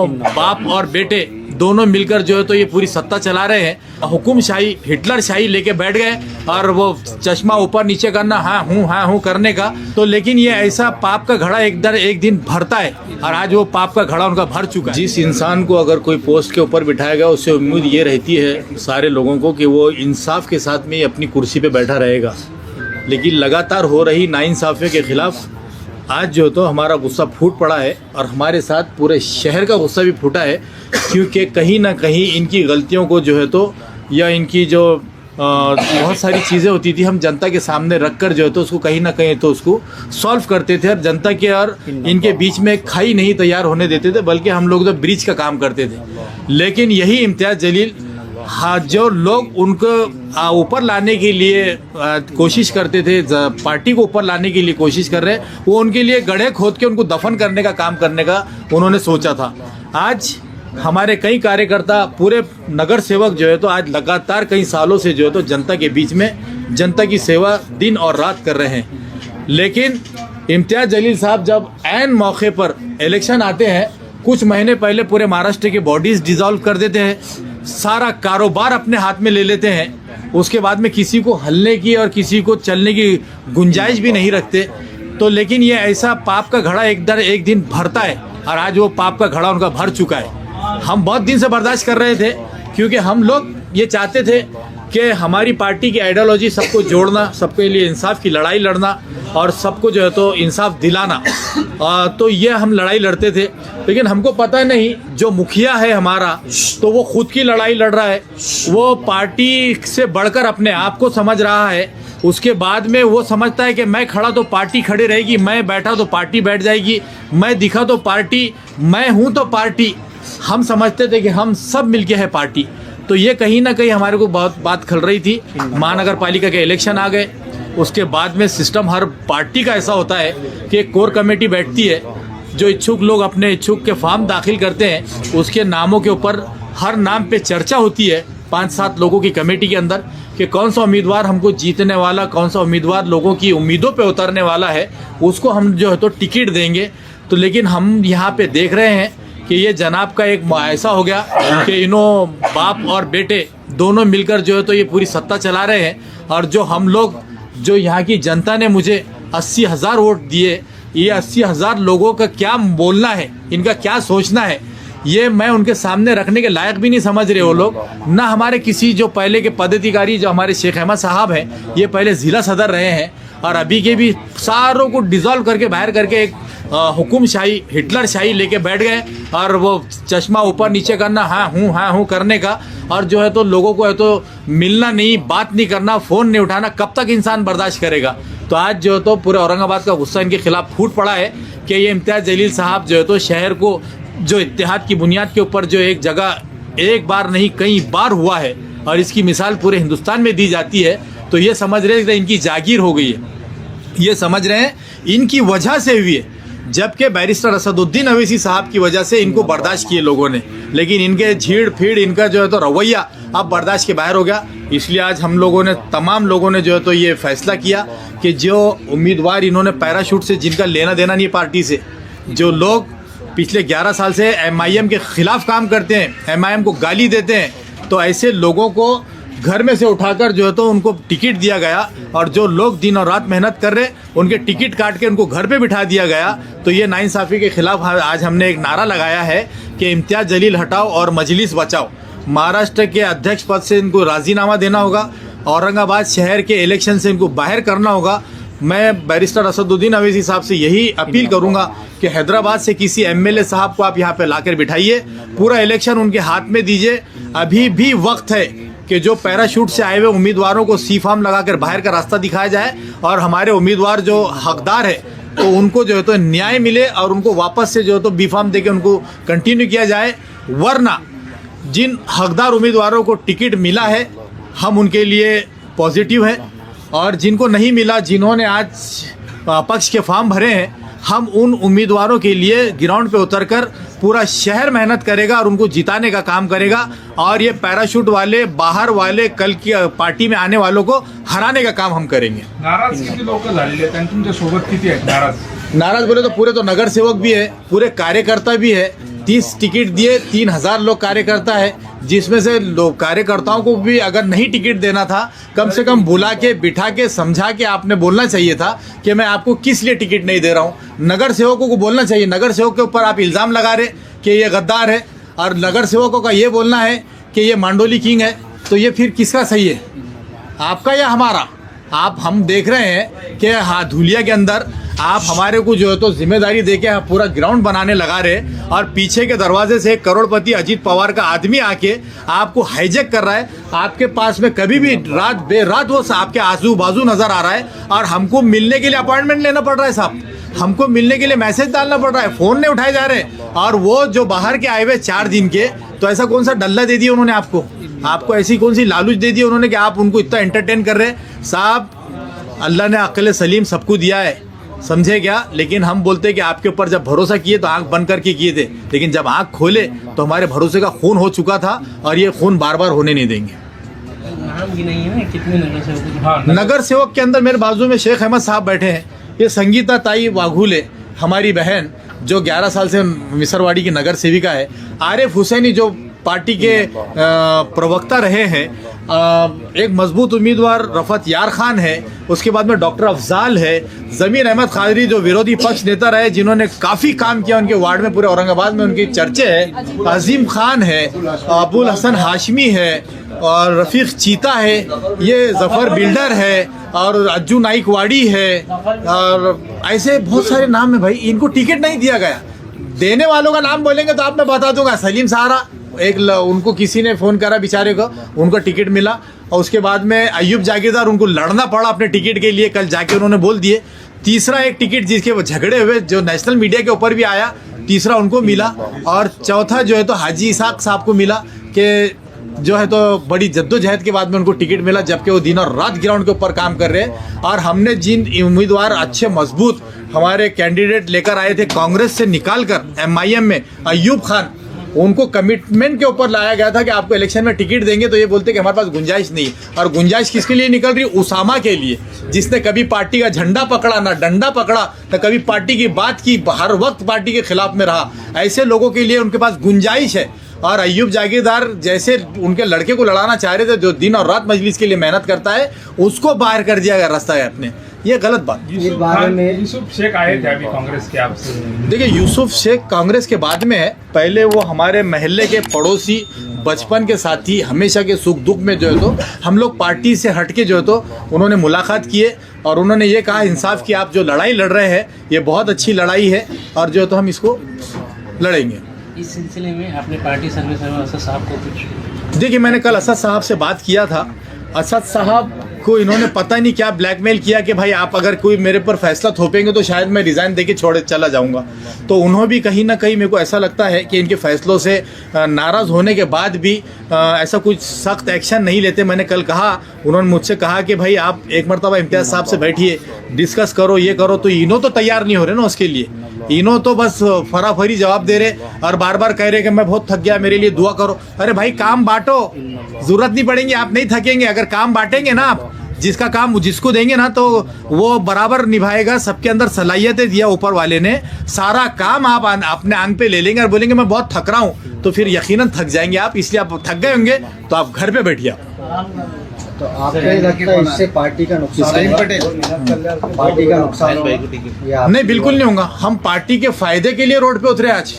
बाप और बेटे दोनों मिलकर जो है तो ये पूरी सत्ता चला रहे हैं। हुकुमशाही, हिटलर शाही लेके बैठ गए और वो चश्मा ऊपर नीचे करना, हाँ हूँ करने का। तो लेकिन ये ऐसा पाप का घड़ा एक दिन भरता है और आज वो पाप का घड़ा उनका भर चुका है। जिस इंसान को अगर कोई पोस्ट के ऊपर बिठाया गया उससे उम्मीद ये रहती है सारे लोगों को कि वो इंसाफ के साथ में अपनी कुर्सी पे बैठा रहेगा, लेकिन लगातार हो रही नाइंसाफियों के खिलाफ आज जो तो हमारा गुस्सा फूट पड़ा है और हमारे साथ पूरे शहर का गुस्सा भी फूटा है, क्योंकि कहीं ना कहीं इनकी गलतियों को जो है तो या इनकी जो बहुत सारी चीज़ें होती थी हम जनता के सामने रख कर जो है तो उसको कहीं ना कहीं तो उसको सॉल्व करते थे और जनता के और इनके बीच में खाई नहीं तैयार होने देते थे, बल्कि हम लोग तो ब्रिज का काम करते थे। लेकिन यही इम्तियाज़ जलील, हाँ, जो लोग उनको ऊपर लाने के लिए कोशिश करते थे, पार्टी को ऊपर लाने के लिए कोशिश कर रहे हैं, वो उनके लिए गड्ढे खोद के उनको दफन करने का काम करने का उन्होंने सोचा था। आज हमारे कई कार्यकर्ता, पूरे नगर सेवक जो है तो आज लगातार कई सालों से जो है तो जनता के बीच में जनता की सेवा दिन और रात कर रहे हैं। लेकिन इम्तियाज़ जलील साहब जब ऐन मौके पर इलेक्शन आते हैं, कुछ महीने पहले पूरे महाराष्ट्र की बॉडीज डिसॉल्व कर देते हैं, सारा कारोबार अपने हाथ में ले लेते हैं, उसके बाद में किसी को हलने की और किसी को चलने की गुंजाइश भी नहीं रखते। तो लेकिन ये ऐसा पाप का घड़ा एक दिन भरता है और आज वो पाप का घड़ा उनका भर चुका है। हम बहुत दिन से बर्दाश्त कर रहे थे, क्योंकि हम लोग ये चाहते थे कि हमारी पार्टी की आइडियोलॉजी सबको जोड़ना, सबके लिए इंसाफ की लड़ाई लड़ना और सबको जो है तो इंसाफ दिलाना, तो ये हम लड़ाई लड़ते थे। लेकिन हमको पता नहीं जो मुखिया है हमारा, तो वो खुद की लड़ाई लड़ रहा है, वो पार्टी से बढ़कर अपने आप को समझ रहा है। उसके बाद में वो समझता है कि मैं खड़ा तो पार्टी खड़ी रहेगी, मैं बैठा तो पार्टी बैठ जाएगी, मैं दिखा तो पार्टी, मैं हूँ तो पार्टी। हम समझते थे कि हम सब मिलके है पार्टी। तो ये कहीं ना कहीं हमारे को बहुत बात खल रही थी। महानगर पालिका के इलेक्शन आ गए, उसके बाद में सिस्टम हर पार्टी का ऐसा होता है कि एक कोर कमेटी बैठती है, जो इच्छुक लोग अपने इच्छुक के फॉर्म दाखिल करते हैं, उसके नामों के ऊपर हर नाम पे चर्चा होती है 5-7 लोगों की कमेटी के अंदर कि कौन सा उम्मीदवार हमको जीतने वाला, कौन सा उम्मीदवार लोगों की उम्मीदों पे उतरने वाला है, उसको हम जो है तो टिकट देंगे। तो लेकिन हम यहाँ पे देख रहे हैं कि ये जनाब का एक ऐसा हो गया कि इन्हों बाप और बेटे दोनों मिलकर जो है तो ये पूरी सत्ता चला रहे हैं। और जो हम लोग, जो यहाँ की जनता ने मुझे 80,000 वोट दिए, ये 80,000 लोगों का क्या बोलना है, इनका क्या सोचना है, ये मैं उनके सामने रखने के लायक भी नहीं समझ रहे वो लोग। ना हमारे किसी जो पहले के पदाधिकारी, जो हमारे शेख अहमद साहब हैं, ये पहले ज़िला सदर रहे हैं और अभी के भी सारों को डिसॉल्व करके बाहर करके एक हुकुमशाही, हिटलर शाही लेके बैठ गए और वो चश्मा ऊपर नीचे करना, हाँ हूँ करने का। और जो है तो लोगों को है तो मिलना नहीं, बात नहीं करना, फ़ोन नहीं उठाना, कब तक इंसान बर्दाश्त करेगा। तो आज जो है तो पूरे औरंगाबाद का गुस्सा इनके खिलाफ फूट पड़ा है कि ये इम्तियाज़ जलील साहब जो है तो शहर को, जो इत्तेहाद की बुनियाद के ऊपर जो एक जगह एक बार नहीं कई बार हुआ है और इसकी मिसाल पूरे हिंदुस्तान में दी जाती है, तो ये समझ रहे हैं कि इनकी जागीर हो गई है, ये समझ रहे हैं इनकी वजह से हुई है। जबकि बैरिस्टर असदुद्दीन अवैसी साहब की वजह से इनको बर्दाश्त किए लोगों ने, लेकिन इनके झीड़ फीड़, इनका जो है तो रवैया अब बर्दाश्त के बाहर हो गया। इसलिए आज हम लोगों ने, तमाम लोगों ने जो है तो ये फैसला किया कि जो उम्मीदवार इन्होंने पैराशूट से, जिनका लेना देना नहीं पार्टी से, जो लोग पिछले 11 साल से MIM के खिलाफ काम करते हैं, MIM को गाली देते हैं, तो ऐसे लोगों को घर में से उठाकर जो है तो उनको टिकट दिया गया। और जो लोग दिन और रात मेहनत कर रहे, उनके टिकट काट के उनको घर पे बिठा दिया गया। तो ये नाइंसाफ़ी के खिलाफ आज हमने एक नारा लगाया है कि इम्तियाज़ जलील हटाओ और मजलिस बचाओ। महाराष्ट्र के अध्यक्ष पद से इनको राजीनामा देना होगा, औरंगाबाद शहर के इलेक्शन से इनको बाहर करना होगा। मैं बैरिस्टर असदुद्दीन अवैसी साहब से यही अपील करूंगा कि हैदराबाद से किसी MLA साहब को आप यहाँ पे लाकर बिठाइए, पूरा इलेक्शन उनके हाथ में दीजिए। अभी भी वक्त है कि जो पैराशूट से आए हुए उम्मीदवारों को सी फॉर्म लगाकर बाहर का रास्ता दिखाया जाए और हमारे उम्मीदवार जो हकदार है तो उनको जो है तो न्याय मिले और उनको वापस से जो है तो बी फॉर्म देकर उनको कंटिन्यू किया जाए। वरना जिन हकदार उम्मीदवारों को टिकट मिला है, हम उनके लिए पॉजिटिव हैं, और जिनको नहीं मिला, जिन्होंने आज पक्ष के फॉर्म भरे हैं, हम उन उम्मीदवारों के लिए ग्राउंड पे उतरकर पूरा शहर मेहनत करेगा और उनको जिताने का काम करेगा। और ये पैराशूट वाले, बाहर वाले, कल की पार्टी में आने वालों को हराने का काम हम करेंगे। नाराज किती लोक झालेले आहेत आणि तुमच्या सोबत किती आहेत नाराज? नाराज बोले तो पूरे तो नगर सेवक भी है, पूरे कार्यकर्ता भी है, 30 टिकट दिए, 3000 लोग कार्यकर्ता है, जिसमें से लोग कार्यकर्ताओं को भी अगर नहीं टिकट देना था, कम से कम बुला के बिठा के समझा के आपने बोलना चाहिए था कि मैं आपको किस लिए टिकट नहीं दे रहा हूँ। नगर सेवकों को बोलना चाहिए। नगर सेवक के ऊपर आप इल्ज़ाम लगा रहे कि ये गद्दार है, और नगर सेवकों का ये बोलना है कि ये मांडोली किंग है, तो ये फिर किसका सही है, आपका या हमारा? हम देख रहे हैं कि हाँ, धुलिया के अंदर आप हमारे को जो है तो जिम्मेदारी देके पूरा ग्राउंड बनाने लगा रहे, और पीछे के दरवाजे से करोड़पति अजीत पवार का आदमी आके आपको हाईजैक कर रहा है। आपके पास में कभी भी रात बेरात वो आपके आजू बाजू नजर आ रहा है, और हमको मिलने के लिए अपॉइंटमेंट लेना पड़ रहा है साहब, हमको मिलने के लिए मैसेज डालना पड़ रहा है, फ़ोन नहीं उठाए जा रहे। और वो जो बाहर के आए हुए 4 दिन के, तो ऐसा कौन सा डल्ला दे दिया उन्होंने आपको ऐसी कौन सी लालूच दे दी उन्होंने कि आप उनको इतना एंटरटेन कर रहे हैं? साहब, अल्लाह ने अक्ल सलीम सबको दिया है, समझे क्या? लेकिन हम बोलते हैं कि आपके ऊपर जब भरोसा किए तो आंख बंद करके किए थे, लेकिन जब आंख खोले तो हमारे भरोसे का खून हो चुका था, और ये खून बार बार होने नहीं देंगे। नाम भी नहीं है ना कितने नगर सेवक? हाँ, नगर सेवक के अंदर मेरे बाजू में शेख अहमद साहब बैठे हैं, ये संगीता ताई वाघुले हमारी बहन जो 11 साल से मिसरवाड़ी की नगर सेविका है, आरिफ हुसैनी जो पार्टी के प्रवक्ता रहे हैं, एक मजबूत उम्मीदवार रफत यार खान है, उसके बाद में डॉक्टर अफजाल है, ज़मीर अहमद खादरी जो विरोधी पक्ष नेता रहे, जिन्होंने काफ़ी काम किया उनके वार्ड में, पूरे औरंगाबाद में उनकी चर्चे है, अजीम खान है, अबुल हसन हाशमी है, और रफ़ीक चीता है, ये जफ़र बिल्डर है, और अज्जू नाइकवाड़ी है, और ऐसे बहुत सारे नाम है भाई। इनको टिकट नहीं दिया गया। देने वालों का नाम बोलेंगे तो आप मैं बता दूंगा। सलीम सहारा उनको किसी ने फ़ोन करा बेचारे को, उनको टिकट मिला, और उसके बाद में अय्यूब जागीरदार, उनको लड़ना पड़ा अपने टिकट के लिए, कल जाके उन्होंने बोल दिए। तीसरा एक टिकट जिसके वो झगड़े हुए, जो नेशनल मीडिया के ऊपर भी आया, तीसरा उनको मिला, और चौथा जो है तो हाजी इसाक साहब को मिला, कि जो है तो बड़ी जद्दोजहद के बाद में उनको टिकट मिला, जबकि वो दिन और रात ग्राउंड के ऊपर काम कर रहे हैं। और हमने जिन उम्मीदवार अच्छे मजबूत हमारे कैंडिडेट लेकर आए थे कांग्रेस से निकाल कर MIM में, अय्यूब खान, उनको कमिटमेंट के ऊपर लाया गया था कि आपको इलेक्शन में टिकट देंगे, तो ये बोलते कि हमारे पास गुंजाइश नहीं। और गुंजाइश किसके लिए निकल रही? उसामा के लिए, जिसने कभी पार्टी का झंडा पकड़ा ना डंडा पकड़ा, ना कभी पार्टी की बात की, हर वक्त पार्टी के खिलाफ में रहा। ऐसे लोगों के लिए उनके पास गुंजाइश है। और अय्यूब जागीरदार जैसे उनके लड़के को लड़ाना चाह रहे थे, जो दिन और रात मजलिस के लिए मेहनत करता है, उसको बाहर कर दिया गया रास्ता है अपने। ये गलत बात। यूसुफ शेख आए थे अभी कांग्रेस के आपसे। देखिए, यूसुफ शेख कांग्रेस के बाद में है, पहले वो हमारे महल्ले के पड़ोसी, बचपन के साथी, हमेशा के सुख दुख में जो है तो हम लोग पार्टी से हट के जो है तो उन्होंने मुलाकात किए, और उन्होंने ये कहा इंसाफ की आप जो लड़ाई लड़ रहे हैं ये बहुत अच्छी लड़ाई है, और जो है तो हम इसको लड़ेंगे। इस सिलसिले में आपने पार्टी सर्वे असद साहब को कुछ? देखिए, मैंने कल असद साहब से बात किया था। असद साहब को इन्होंने पता नहीं क्या ब्लैकमेल किया कि भाई आप अगर कोई मेरे पर फैसला थोपेंगे तो शायद मैं रिज़ाइन देके छोड़े चला जाऊंगा। तो उन्होंने भी कहीं ना कहीं, मेरे को ऐसा लगता है कि इनके फैसलों से नाराज़ होने के बाद भी ऐसा कुछ सख्त एक्शन नहीं लेते। मैंने कल कहा, उन्होंने मुझसे कहा कि भाई आप एक मरतबा इम्तियाज़ साहब से बैठिए, डिस्कस करो, ये करो, तो इन्हों तो तैयार नहीं हो रहे ना उसके लिए। इन्हों तो बस फराफरी जवाब दे रहे, और बार बार कह रहे कि मैं बहुत थक गया, मेरे लिए दुआ करो। अरे भाई, काम बांटो, जरूरत नहीं पड़ेगी, आप नहीं थकेंगे। अगर काम बांटेंगे ना आप, जिसका काम जिसको देंगे ना, तो वो बराबर निभाएगा। सबके अंदर सलाहियतें दिया ऊपर वाले ने, सारा काम आप अपने आंग पे ले लेंगे और बोलेंगे मैं बहुत थक रहा हूँ, तो फिर यकीनन थक जाएंगे आप। इसलिए आप थक गए होंगे तो आप घर पे बैठिए। तो आपको नहीं लगता है इससे पार्टी का नुकसान होगा? पार्टी का नुकसान होगा? नहीं, बिल्कुल नहीं होगा। हम पार्टी के फायदे के लिए रोड पे उतरे आज।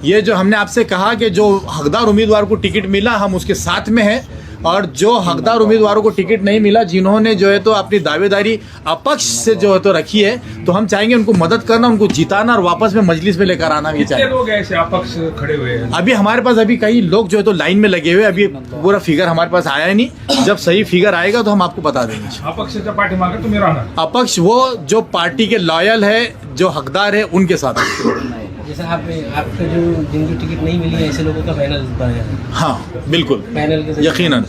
ये जो हमने आपसे कहा कि जो हकदार उम्मीदवार को टिकट मिला, हम उसके साथ में हैं, और जो हकदार उम्मीदवारों को टिकट नहीं मिला, जिन्होंने जो है तो अपनी दावेदारी अपक्ष से जो है तो रखी है, तो हम चाहेंगे उनको मदद करना, उनको जिताना और वापस में मजलिस में लेकर आना। ये चाहेंगे। लोग ऐसे अपक्ष खड़े हुए हैं अभी हमारे पास, अभी कई लोग जो है तो लाइन में लगे हुए, अभी पूरा फिगर हमारे पास आया नहीं। जब सही फिगर आएगा तो हम आपको बता देंगे। अपक्षाच्या पाठीमागे तुम्ही राहणार? अपक्ष वो जो पार्टी के लॉयल है, जो हकदार है, उनके साथ। जैसे आपको जिनको टिकट नहीं मिली है, ऐसे लोगों का पैनल बन गया? हाँ, बिल्कुल, पैनल के यकीनन।